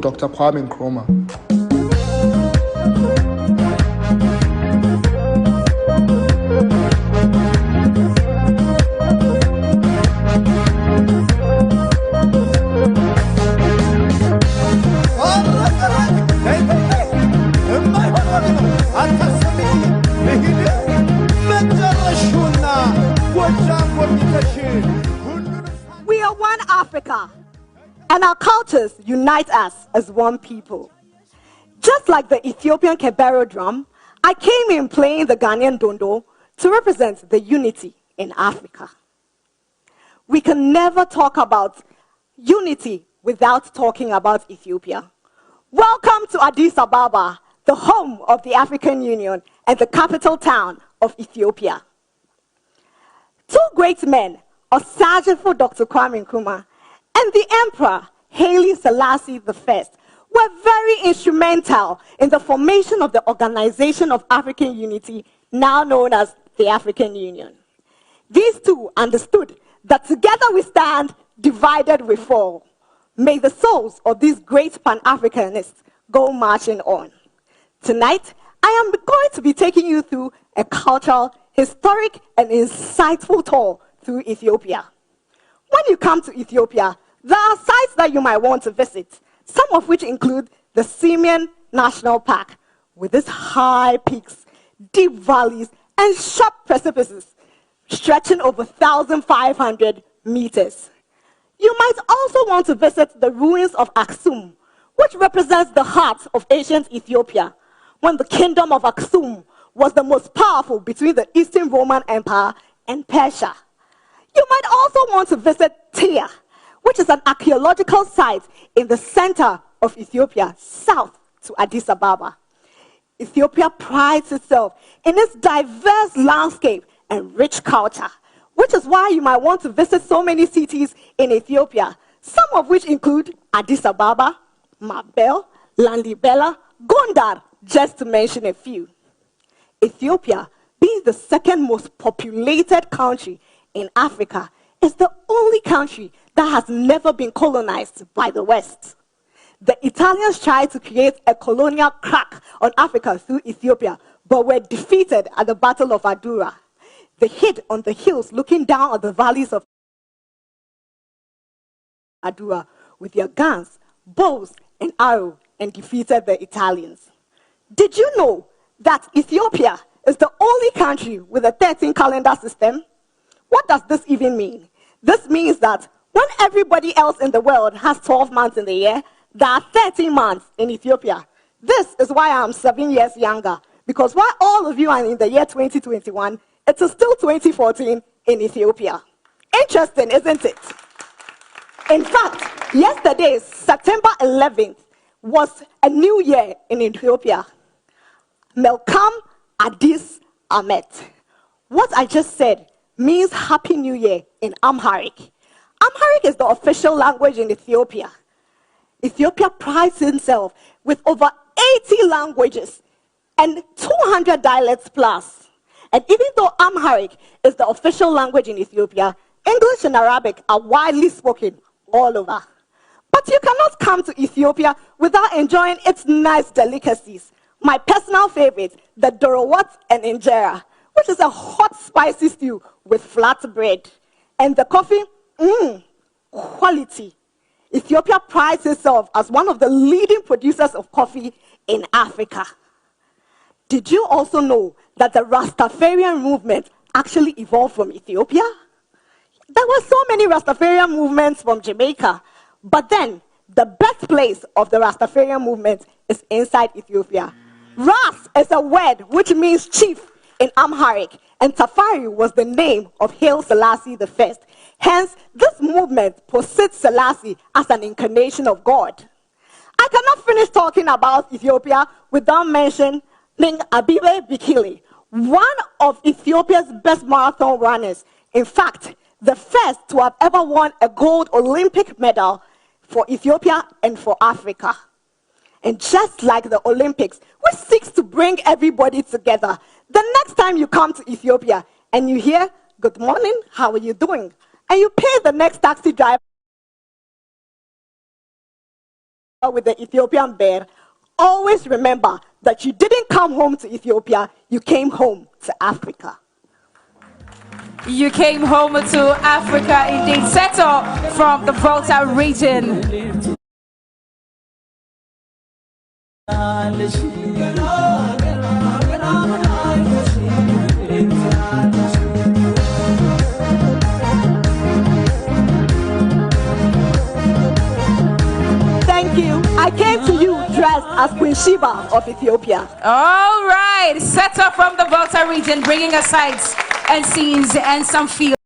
Dr. Kwame Nkrumah. We are one Africa, and our cultures unite us as one people. Just like the Ethiopian Kebero drum, I came in playing the Ghanaian dondo to represent the unity in Africa. We can never talk about unity without talking about Ethiopia. Welcome to Addis Ababa, the home of the African Union and the capital town of Ethiopia. Two great men, Osajifo Dr. Kwame Nkrumah and the Emperor Haile Selassie I, were very instrumental in the formation of the Organization of African Unity, now known as the African Union. These two understood that together we stand, divided we fall. May the souls of these great Pan-Africanists go marching on. Tonight, I am going to be taking you through a cultural, historic, and insightful tour through Ethiopia. When you come to Ethiopia, there are sites that you might want to visit, some of which include the Simian National Park, with its high peaks, deep valleys, and sharp precipices stretching over 1,500 meters. You might also want to visit the ruins of Aksum, which represents the heart of ancient Ethiopia, when the kingdom of Aksum was the most powerful between the Eastern Roman Empire and Persia. You might also want to visit Tyre, which is an archaeological site in the center of Ethiopia, south to Addis Ababa. Ethiopia prides itself in its diverse landscape and rich culture, which is why you might want to visit so many cities in Ethiopia, some of which include Addis Ababa, Mabel, Lalibela, Gondar, just to mention a few. Ethiopia, being the second most populated country in Africa, is the only country that has never been colonized by the West. The Italians tried to create a colonial crack on Africa through Ethiopia, but were defeated at the Battle of Adura. They hid on the hills looking down on the valleys of Adura with their guns, bows, and arrows, and defeated the Italians. Did you know that Ethiopia is the only country with a 13 calendar system? What does this even mean? This means that when everybody else in the world has 12 months in the year, there are 13 months in Ethiopia. This is why I'm 7 years younger, because while all of you are in the year 2021, it is still 2014 in Ethiopia. Interesting, isn't it? In fact, yesterday, September 11th, was a new year in Ethiopia. Melkam Addis Ahmet. What I just said means Happy New Year in Amharic. Amharic is the official language in Ethiopia. Ethiopia prides itself with over 80 languages and 200 dialects plus. And even though Amharic is the official language in Ethiopia, English and Arabic are widely spoken all over. But you cannot come to Ethiopia without enjoying its nice delicacies. My personal favorite, the dorowat and injera, which is a hot, spicy stew with flat bread. And the coffee, quality. Ethiopia prides itself as one of the leading producers of coffee in Africa. Did you also know that the Rastafarian movement actually evolved from Ethiopia? There were so many Rastafarian movements from Jamaica, but then the birthplace of the Rastafarian movement is inside Ethiopia. Ras is a word which means chief in Amharic, and Tafari was the name of Haile Selassie I. Hence, this movement posits Selassie as an incarnation of God. I cannot finish talking about Ethiopia without mentioning Abibe Bikili, one of Ethiopia's best marathon runners. In fact, the first to have ever won a gold Olympic medal for Ethiopia and for Africa. And just like the Olympics, which seeks to bring everybody together, the next time you come to Ethiopia and you hear, "Good morning, how are you doing?" and you pay the next taxi driver with the Ethiopian bear, always remember that you didn't come home to Ethiopia, you came home to Africa. You came home to Africa, indeed. Seto from the Volta region. Thank you. I came to you dressed as Queen Sheba of Ethiopia. All right, Seto from the Volta region, bringing us sights and scenes and some feels.